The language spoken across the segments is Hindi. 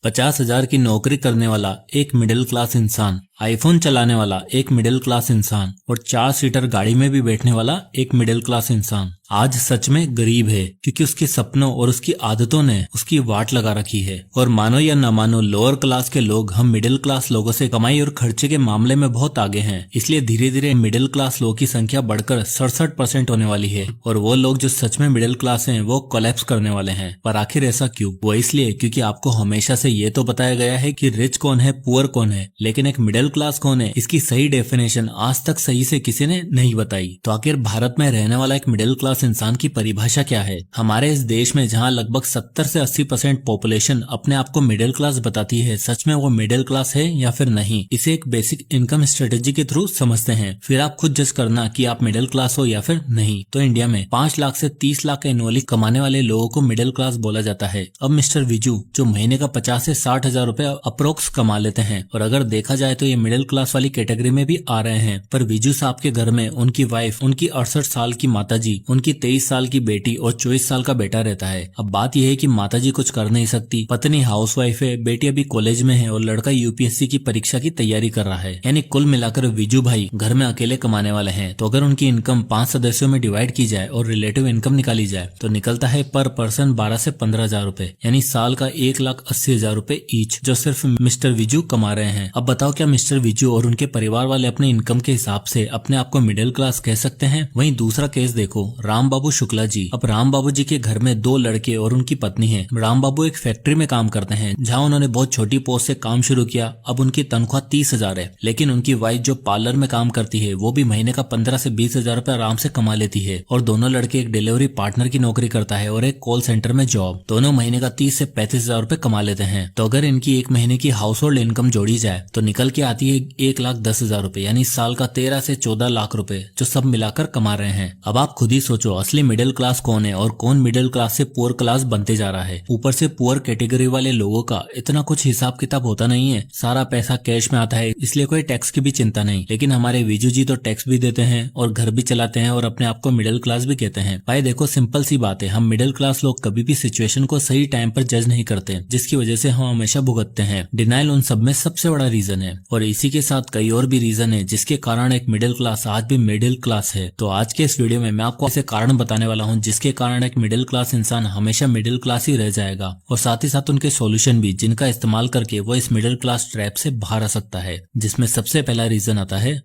50,000 की नौकरी करने वाला एक मिडिल क्लास इंसान, आईफोन चलाने वाला एक मिडिल क्लास इंसान और 4 सीटर गाड़ी में भी बैठने वाला एक मिडिल क्लास इंसान आज सच में गरीब है, क्योंकि उसके सपनों और उसकी आदतों ने उसकी वाट लगा रखी है। और मानो या न मानो, लोअर क्लास के लोग हम मिडिल क्लास लोगों से कमाई और खर्चे के मामले में बहुत आगे हैं। इसलिए धीरे धीरे मिडिल क्लास लोगों की संख्या बढ़कर 67% होने वाली है और वो लोग जो सच में मिडिल क्लास हैं वो कोलैप्स करने वाले हैं। पर आखिर ऐसा क्यों? वो इसलिए क्योंकि आपको हमेशा से ये तो बताया गया है कि रिच कौन है, पुअर कौन है, लेकिन एक मिडिल क्लास कौन है, इसकी सही डेफिनेशन आज तक सही से किसी ने नहीं बताई। तो आखिर भारत में रहने वाला एक मिडिल क्लास इंसान की परिभाषा क्या है? हमारे इस देश में जहां लगभग 70 से 80% पॉपुलेशन अपने आप को मिडिल क्लास बताती है, सच में वो मिडिल क्लास है या फिर नहीं, इसे एक बेसिक इनकम स्ट्रेटेजी के थ्रू समझते हैं। फिर आप खुद जज करना कि आप मिडिल क्लास हो या फिर नहीं। तो इंडिया में 5 लाख से 30 लाख एनुअली कमाने वाले लोगों को मिडिल क्लास बोला जाता है। अब मिस्टर विजू जो महीने का 50 से 60 हजार रुपए अप्रोक्स कमा लेते हैं, और अगर देखा जाए तो ये मिडिल क्लास वाली कैटेगरी में भी आ रहे हैं। पर विजू साहब के घर में उनकी वाइफ, उनकी 68 साल की माताजी, उनकी 23 साल की बेटी और 24 साल का बेटा रहता है। अब बात यह है कि माताजी कुछ कर नहीं सकती, पत्नी हाउसवाइफ है, बेटी अभी कॉलेज में है और लड़का यूपीएससी की परीक्षा की तैयारी कर रहा है। यानी कुल मिलाकर विजू भाई घर में अकेले कमाने वाले हैं। तो अगर उनकी इनकम 5 सदस्यों में डिवाइड की जाए और रिलेटिव इनकम निकाली जाए तो निकलता है पर पर्सन 12 से 15 हजार रुपए, यानी साल का 1,80,000 रुपए ईच, जो सिर्फ मिस्टर विजू कमा रहे हैं। अब बताओ, क्या मिस्टर विजू और उनके परिवार वाले अपने इनकम के हिसाब से अपने आप को मिडिल क्लास कह सकते हैं? वहीं दूसरा केस देखो, राम बाबू शुक्ला जी। अब राम बाबू जी के घर में 2 लड़के और उनकी पत्नी है। राम बाबू एक फैक्ट्री में काम करते हैं, जहां उन्होंने बहुत छोटी पोस्ट से काम शुरू किया। अब उनकी तनख्वाह 30,000 है, लेकिन उनकी वाइफ जो पार्लर में काम करती है वो भी महीने का 15 से 20 हजार रुपए आराम से कमा लेती है। और दोनों लड़के, एक डिलीवरी पार्टनर की नौकरी करता है और एक कॉल सेंटर में जॉब, दोनों महीने का 30 से 35 हजार रुपए कमा लेते हैं। तो अगर इनकी एक महीने की हाउस होल्ड इनकम जोड़ी जाए तो निकल के आती है 1,10,000 रुपए, यानी साल का 13 से 14 लाख रुपए, जो सब मिलाकर कमा रहे हैं। अब आप खुद ही सोचो, असली मिडिल क्लास कौन है और कौन मिडिल क्लास से पुअर क्लास बनते जा रहा है। ऊपर से पुअर कैटेगरी वाले लोगों का इतना कुछ हिसाब किताब होता नहीं है, सारा पैसा कैश में आता है, इसलिए कोई टैक्स की भी चिंता नहीं। लेकिन हमारे विजू जी तो टैक्स भी देते हैं और घर भी चलाते हैं और अपने आप को मिडिल क्लास भी कहते हैं। भाई देखो, सिंपल सी बात है, हम मिडिल क्लास लोग कभी भी सिचुएशन को सही टाइम पर जज नहीं करते, जिसकी वजह से हम हमेशा भुगतते हैं। डिनाइल उन सब में सबसे बड़ा रीजन है, और इसी के साथ कई और भी रीजन है जिसके कारण एक मिडिल क्लास आज भी मिडिल क्लास है। तो आज के इस वीडियो में मैं आपको ऐसे कारण बताने वाला हूँ जिसके कारण एक मिडिल क्लास इंसान हमेशा मिडिल क्लास ही रह जाएगा, और साथ ही साथ उनके सॉल्यूशन भी, जिनका इस्तेमाल करके वो इस मिडिल क्लास ट्रैप से बाहर आ सकता है। जिसमें सबसे पहला रीजन आता है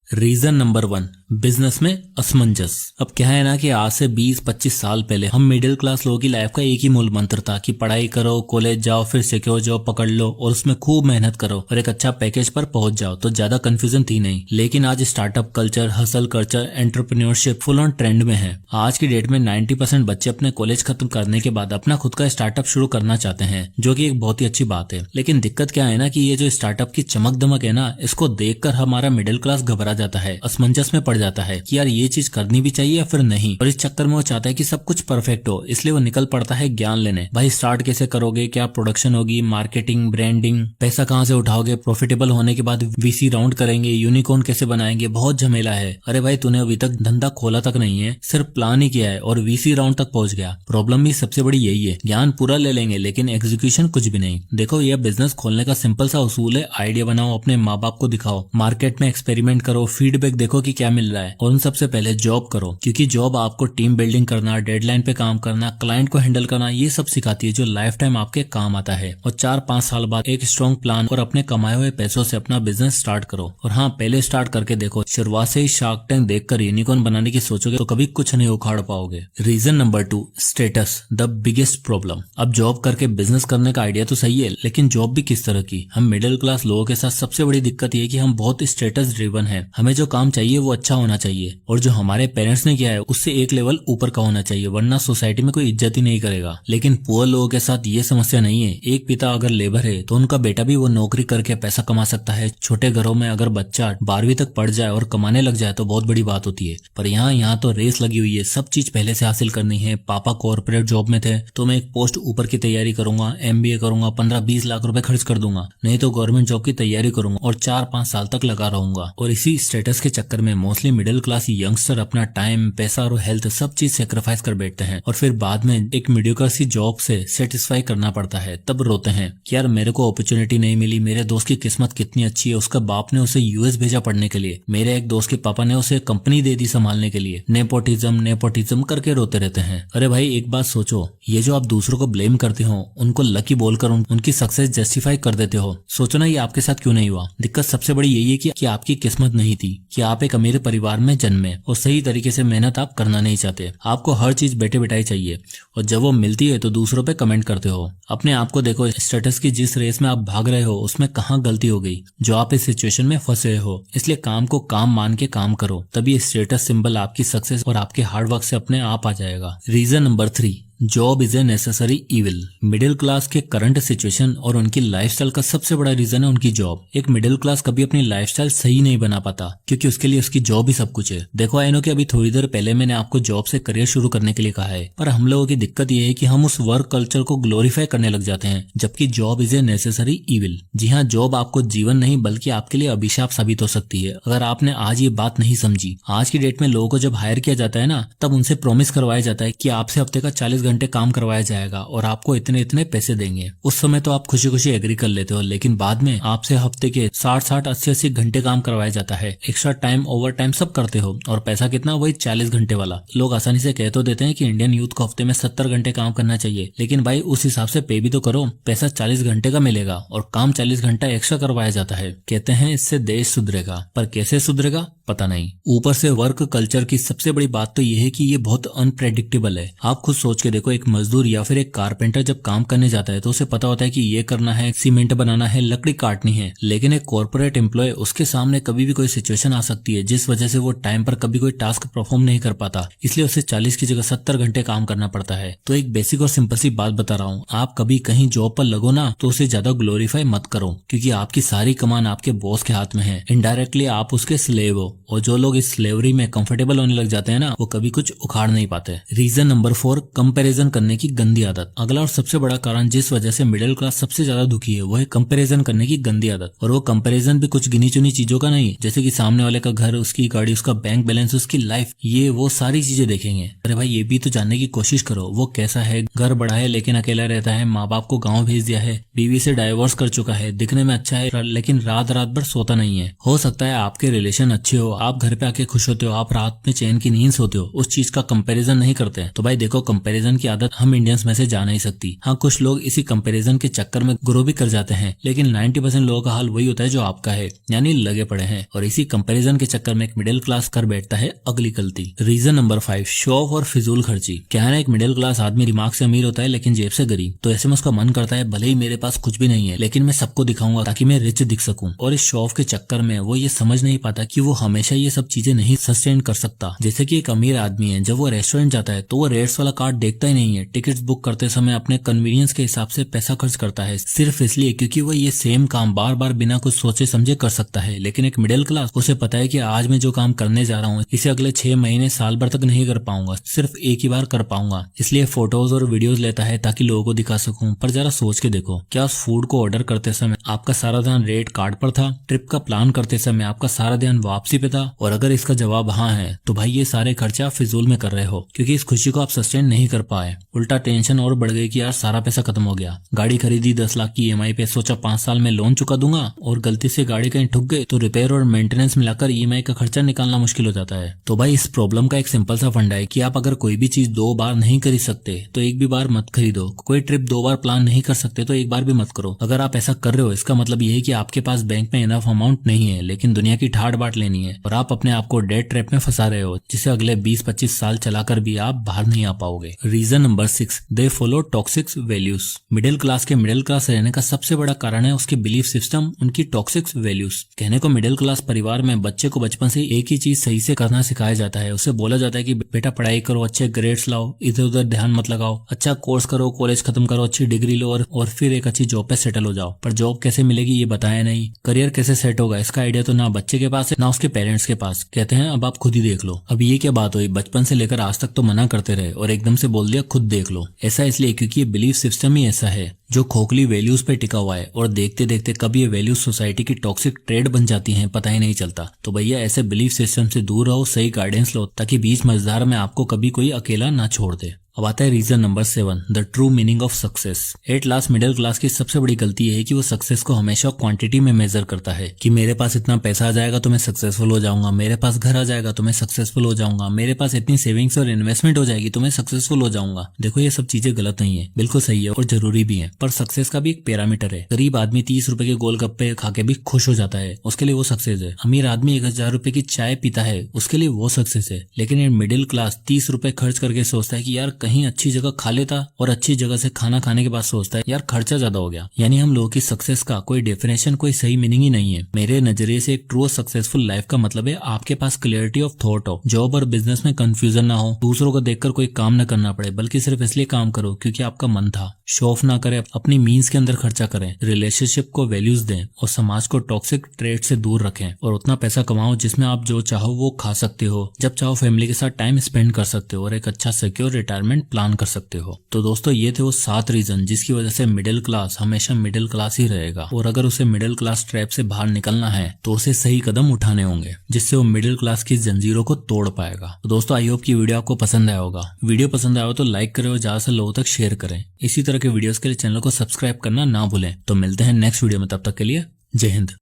रीजन नंबर 1, बिजनेस में असमंजस। अब क्या है ना कि आज से 20-25 साल पहले हम मिडिल क्लास लोगों की लाइफ का एक ही मूल मंत्र था कि पढ़ाई करो, कॉलेज जाओ, फिर सिक्योर जॉब पकड़ लो और उसमें खूब मेहनत करो और एक अच्छा पैकेज पर पहुंच जाओ, तो ज्यादा कंफ्यूजन थी नहीं। लेकिन आज startup culture, hustle culture, entrepreneurship full on trend में है। आज की डेट में 90% बच्चे अपने कॉलेज खत्म करने के बाद अपना खुद का स्टार्टअप शुरू करना चाहते हैं, जो कि एक बहुत ही अच्छी बात है। लेकिन दिक्कत क्या है ना कि ये जो स्टार्टअप की चमक दमक है ना, इसको देखकर हमारा मिडिल क्लास घबरा जाता है, असमंजस में पड़ जाता है कि यार ये चीज करनी भी चाहिए या फिर नहीं। और इस चक्कर में वो चाहता है कि सब कुछ परफेक्ट हो, इसलिए वो निकल पड़ता है ज्ञान लेने। भाई स्टार्ट कैसे करोगे, क्या प्रोडक्शन होगी, मार्केटिंग, ब्रांडिंग, पैसा कहाँ से उठाओगे, प्रॉफिटेबल होने के बाद वीसी राउंड करेंगे, यूनिकॉर्न कैसे बनाएंगे, बहुत झमेला है। अरे भाई तूने अभी तक धंधा खोला तक नहीं है, सिर्फ प्लान ही किया है और वीसी राउंड तक पहुंच गया। प्रॉब्लम भी सबसे बड़ी यही है, ज्ञान पूरा ले लेंगे लेकिन एग्जीक्यूशन कुछ भी नहीं। देखो, यह बिजनेस खोलने का सिंपल सा उसूल है, आइडिया बनाओ, अपने माँ बाप को दिखाओ, मार्केट में एक्सपेरिमेंट करो, फीडबैक देखो कि क्या मिल रहा है, और उन सबसे पहले जॉब करो, क्योंकि जॉब आपको टीम बिल्डिंग करना, डेडलाइन पे काम करना, क्लाइंट को हैंडल करना, ये सब सिखाती है जो लाइफ टाइम आपके काम आता है। और 4-5 साल बाद एक स्ट्रॉन्ग प्लान और अपने कमाए हुए पैसों से अपना बिजनेस स्टार्ट करो। और हाँ, पहले स्टार्ट करके देखो, शुरुआत से ही शार्क टैंक देखकर यूनिकॉर्न बनाने की सोचोगे तो कभी कुछ नहीं उखाड़ पाओगे। Reason number 2, status, the biggest problem. अब जॉब करके बिजनेस करने का आइडिया तो सही है, लेकिन जॉब भी किस तरह की? हम मिडिल क्लास लोगों के साथ सबसे बड़ी दिक्कत ये कि हम बहुत स्टेटस ड्रिवन है। हमें जो काम चाहिए वो अच्छा होना चाहिए, और जो हमारे पेरेंट्स ने किया है उससे एक लेवल ऊपर का होना चाहिए, वरना सोसाइटी में कोई इज्जत ही नहीं करेगा। लेकिन पुअर लोगों के साथ ये समस्या नहीं है। एक पिता अगर लेबर है तो उनका बेटा भी वो नौकरी करके पैसा कमा सकता है। छोटे घरों में अगर बच्चा 12वीं तक पढ़ जाए और कमाने लग जाए तो बहुत बड़ी बात होती है। पर यहाँ तो रेस लगी हुई है, सब चीज पहले से हासिल करनी है। पापा कॉर्पोरेट जॉब में थे तो मैं एक पोस्ट ऊपर की तैयारी करूंगा, MBA करूंगा, 15-20 लाख रुपए खर्च कर दूंगा, नहीं तो गवर्नमेंट जॉब की तैयारी करूंगा और 4-5 साल तक लगा रहूंगा। और इसी स्टेटस के चक्कर में मोस्टली मिडिल क्लास यंगस्टर अपना टाइम, पैसा और हेल्थ सब चीज सेक्रीफाइस कर बैठते हैं और फिर बाद में एक मीडियोकर सी जॉब से सेटिस्फाई करना पड़ता है। तब रोते हैं कि यार मेरे को अपॉर्चुनिटी नहीं मिली, मेरे दोस्त की किस्मत कितनी अच्छी है, उसका बाप ने उसे यूएस भेजा पढ़ने के लिए, मेरे एक दोस्त के पापा ने उसे कंपनी दे दी संभालने के लिए। नेपोटिज्म करके रोते रहते हैं। अरे भाई एक बात सोचो, ये जो आप दूसरों को ब्लेम करते हो, उनको लकी बोलकर उनकी सक्सेस जस्टिफाई कर देते हो, सोचो ना ये आपके साथ क्यों नहीं हुआ। दिक्कत सबसे बड़ी यही है कि आपकी किस्मत नहीं थी कि आप एक अमीर परिवार में जन्मे और सही तरीके से मेहनत आप करना नहीं चाहते। आपको हर चीज बैठे बिठाई चाहिए और जब वो मिलती है तो दूसरों पे कमेंट करते हो। अपने आप को देखो, स्टेटस की जिस रेस में आप भाग रहे हो उसमें कहाँ गलती हो गई जो आप इस सिचुएशन में फंसे हो। इसलिए काम को काम मान के काम करो, तभी स्टेटस सिंबल आपकी सक्सेस और आपके हार्डवर्क से अपने आप आ जाएगा। Reason number 3, job is a necessary evil. Middle class के करंट सिचुएशन और उनकी लाइफस्टाइल का सबसे बड़ा रीजन है उनकी जॉब। एक मिडिल क्लास कभी अपनी लाइफस्टाइल सही नहीं बना पाता क्योंकि उसके लिए उसकी जॉब ही सब कुछ है। देखो आई नो कि अभी थोड़ी देर पहले मैंने आपको जॉब से करियर शुरू करने के लिए कहा है, पर हम लोगों की दिक्कत ये है कि हम उस वर्क कल्चर को ग्लोरीफाई करने लग जाते हैं, जबकि job is a necessary evil. जी हाँ, जॉब आपको जीवन नहीं बल्कि आपके लिए अभिशाप साबित हो सकती है अगर आपने आज ये बात नहीं समझी। आज की डेट में लोगों को जब हायर किया जाता है ना, तब उनसे प्रॉमिस करवाया जाता है कि आपसे हफ्ते का 40 घंटे काम करवाया जाएगा और आपको इतने इतने पैसे देंगे। उस समय तो आप खुशी खुशी एग्री कर लेते हो, लेकिन बाद में आपसे हफ्ते के 60-60, 80-80 घंटे काम करवाया जाता है। एक्स्ट्रा टाइम, ओवर टाइम सब करते हो और पैसा कितना, वही 40 घंटे वाला। लोग आसानी से कह तो देते हैं कि इंडियन यूथ को हफ्ते में 70 घंटे काम करना चाहिए, लेकिन भाई उस हिसाब से पे भी तो करो। पैसा 40 घंटे का मिलेगा और काम 40 घंटा एक्स्ट्रा करवाया जाता है। कहते हैं इससे देश सुधरेगा, पर कैसे सुधरेगा पता नहीं। ऊपर से वर्क कल्चर की सबसे बड़ी बात तो यह है कि ये बहुत अनप्रेडिक्टेबल है। आप खुद सोच के देखो, एक मजदूर या फिर एक कारपेंटर जब काम करने जाता है तो उसे पता होता है कि ये करना है, सीमेंट बनाना है, लकड़ी काटनी है। लेकिन एक कॉर्पोरेट एम्प्लॉय, उसके सामने कभी भी कोई सिचुएशन आ सकती है जिस वजह से वो टाइम पर कभी कोई टास्क परफॉर्म नहीं कर पाता, इसलिए उसे 40 की जगह 70 घंटे काम करना पड़ता है। तो एक बेसिक और सिंपल सी बात बता रहा हूँ, आप कभी कहीं जॉब पर लगो ना तो उसे ज्यादा ग्लोरीफाई मत करो, क्योंकि आपकी सारी कमान आपके बॉस के हाथ में है। इनडायरेक्टली आप उसके स्लेव हो और जो लोग इस स्लेवरी में कंफर्टेबल होने लग जाते हैं ना, वो कभी कुछ उखाड़ नहीं पाते। रीजन नंबर 4, कंपैरिजन करने की गंदी आदत। अगला और सबसे बड़ा कारण जिस वजह से मिडिल क्लास सबसे ज्यादा दुखी है वो है कंपैरिजन करने की गंदी आदत। और वो कंपैरिजन भी कुछ गिनी चुनी चीजों का नहीं, जैसे कि सामने वाले का घर, उसकी गाड़ी, उसका बैंक बैलेंस, उसकी लाइफ, ये वो सारी चीजें देखेंगे। अरे भाई ये भी तो जानने की कोशिश करो वो कैसा है, घर बड़ा है लेकिन अकेला रहता है, माँ बाप को गाँव भेज दिया है, बीवी से डाइवोर्स कर चुका है, दिखने में अच्छा है लेकिन रात रात भर सोता नहीं है। हो सकता है आपके रिलेशन अच्छे हो, आप घर पे आके खुश होते हो, आप रात में चैन की नींद सोते हो, उस चीज का कंपैरिजन नहीं करते हैं। तो भाई देखो, कंपैरिजन की आदत हम इंडियंस में से जा नहीं सकती। हाँ, कुछ लोग इसी कंपैरिजन के चक्कर में ग्रो भी कर जाते हैं, लेकिन 90% लोगों का हाल वही होता है जो आपका है, यानी लगे पड़े हैं। और इसी कंपैरिजन के चक्कर में एक मिडिल क्लास कर बैठता है अगली गलती। रीजन नंबर 5, शो ऑफ और फिजूल खर्ची। क्या है ना, एक मिडिल क्लास आदमी दिमाग से अमीर होता है लेकिन जेब से गरीब, तो ऐसे में उसका मन करता है भले ही मेरे पास कुछ भी नहीं है लेकिन मैं सबको दिखाऊंगा ताकि मैं रिच दिख सकूं। और इस शो ऑफ के चक्कर में वो ये समझ नहीं पाता कि वो हमेशा ये सब चीजें नहीं सस्टेन कर सकता। जैसे कि एक अमीर आदमी है, जब वो रेस्टोरेंट जाता है तो वो रेट्स वाला कार्ड देखता ही नहीं है, टिकट्स बुक करते समय अपने कन्वीनियंस के हिसाब से पैसा खर्च करता है, सिर्फ इसलिए क्योंकि वो ये सेम काम बार बार बिना कुछ सोचे समझे कर सकता है। लेकिन एक मिडिल क्लास, उसे पता है कि आज मैं जो काम करने जा रहा हूँ इसे अगले 6 महीने साल भर तक नहीं कर पाऊंगा, सिर्फ एक ही बार कर पाऊंगा, इसलिए फोटोज और वीडियोज लेता है ताकि लोगों को दिखा सकूं। पर जरा सोच के देखो, क्या उस फूड को ऑर्डर करते समय आपका सारा ध्यान रेट कार्ड पर था? ट्रिप का प्लान करते समय आपका सारा ध्यान वापसी पे था? और अगर इसका जवाब हाँ है तो भाई ये सारे खर्चे आप फिजूल में कर रहे हो, क्योंकि इस खुशी को आप सस्टेन नहीं कर पाए। उल्टा टेंशन और बढ़ गई कि यार सारा पैसा खत्म हो गया, गाड़ी खरीदी 10 लाख की EMI पे, सोचा 5 साल में लोन चुका दूंगा, और गलती से गाड़ी कहीं ठुक गई तो रिपेयर और मेंटेनेंस मिलाकर EMI का खर्चा निकालना मुश्किल हो जाता है। तो भाई इस प्रॉब्लम का एक सिंपल सा फंडा है कि आप अगर कोई भी चीज 2 बार नहीं खरीद सकते तो एक भी बार मत खरीदो। कोई ट्रिप 2 बार प्लान नहीं कर सकते तो एक बार भी मत करो। अगर आप ऐसा कर रहे हो इसका मतलब ये है कि आपके पास बैंक में इनफ अमाउंट नहीं है लेकिन दुनिया की ठाट बाट लेनी है, और आप अपने आप को डेट ट्रैप में फंसा रहे हो जिसे अगले 20-25 साल चलाकर भी आप बाहर नहीं आ पाओगे। Reason number 6, they follow toxic values. Middle class के मिडिल क्लास रहने का सबसे बड़ा कारण है उसके बिलीफ सिस्टम, उनकी टॉक्सिक वैल्यूज। कहने को मिडिल क्लास परिवार में बच्चे को बचपन से एक ही चीज सही से करना सिखाया जाता है। उसे बोला जाता है कि बेटा पढ़ाई करो, अच्छे ग्रेड्स लाओ, इधर उधर ध्यान मत लगाओ, अच्छा कोर्स करो, कॉलेज खत्म करो, अच्छी डिग्री लो और फिर एक अच्छी जॉब पे सेटल हो जाओ। पर जॉब कैसे मिलेगी ये बताया नहीं, करियर कैसे सेट होगा इसका आइडिया तो ना बच्चे के पास है ना उसके पेरेंट्स के पास। कहते हैं अब आप खुद ही देख लो। अब ये क्या बात हुई, बचपन से लेकर आज तक तो मना करते रहे और एकदम से बोल बोल दिया खुद देख लो। ऐसा इसलिए क्योंकि ये बिलीफ सिस्टम ही ऐसा है जो खोखली वैल्यूज पे टिका हुआ है और देखते देखते कब ये वैल्यूज सोसाइटी की टॉक्सिक ट्रेड बन जाती हैं पता ही नहीं चलता। तो भैया ऐसे बिलीफ सिस्टम से दूर रहो, सही गाइडेंस लो ताकि बीच मझधार में आपको कभी कोई अकेला ना छोड़ दे। अब आता है reason number 7, the true meaning of success. At last middle class की सबसे बड़ी गलती है कि वो सक्सेस को हमेशा क्वांटिटी में मेजर करता है कि मेरे पास इतना पैसा आ जाएगा तो मैं सक्सेसफुल हो जाऊंगा, मेरे पास घर आ जाएगा तो मैं सक्सेसफुल हो जाऊंगा, मेरे पास इतनी सेविंग्स और इन्वेस्टमेंट हो जाएगी तो मैं सक्सेसफुल हो जाऊंगा। देखो ये सब चीजें गलत नहीं है, बिल्कुल सही है और जरूरी भी है, पर सक्सेस का भी एक पैरामीटर है। गरीब आदमी 30 रुपए के गोलगप्पे खा के भी खुश हो जाता है, उसके लिए वो सक्सेस है। अमीर आदमी 1000 रुपए की चाय पीता है, उसके लिए वो सक्सेस है। लेकिन ये मिडिल क्लास 30 रुपए खर्च करके सोचता है कि यार कहीं अच्छी जगह खा लेता और अच्छी जगह से खाना खाने के बाद सोचता है यार खर्चा ज्यादा हो गया। यानी हम लोगों की सक्सेस का कोई डेफिनेशन, कोई सही मीनिंग ही नहीं है। मेरे नजरिए से एक ट्रू सक्सेसफुल लाइफ का मतलब है आपके पास क्लियरिटी ऑफ थॉट हो, जॉब और बिजनेस में कंफ्यूजन ना हो, दूसरों को देखकर कोई काम न करना पड़े बल्कि सिर्फ इसलिए काम करो क्योंकि आपका मन था, शो ऑफ ना करें, अपनी मीन्स के अंदर खर्चा करें, रिलेशनशिप को वैल्यूज दें और समाज को टॉक्सिक ट्रेड से दूर रखें और उतना पैसा कमाओ जिसमें आप जो चाहो वो खा सकते हो, जब चाहो फैमिली के साथ टाइम स्पेंड कर सकते हो और एक अच्छा सिक्योर रिटायरमेंट प्लान कर सकते हो। तो दोस्तों ये थे वो 7 रीजन जिसकी वजह से मिडिल क्लास हमेशा मिडिल क्लास ही रहेगा और अगर उसे मिडिल क्लास ट्रैप से बाहर निकलना है तो उसे सही कदम उठाने होंगे जिससे वो मिडिल क्लास की जंजीरों को तोड़ पाएगा। तो दोस्तों आई होप की वीडियो आपको पसंद आया होगा। वीडियो पसंद आया हो तो लाइक करें और ज्यादा से लोगों तक शेयर करें। इसी तरह के वीडियोस के लिए चैनल को सब्सक्राइब करना ना भूलें। तो मिलते हैं नेक्स्ट वीडियो में, तब तक के लिए जय हिंद।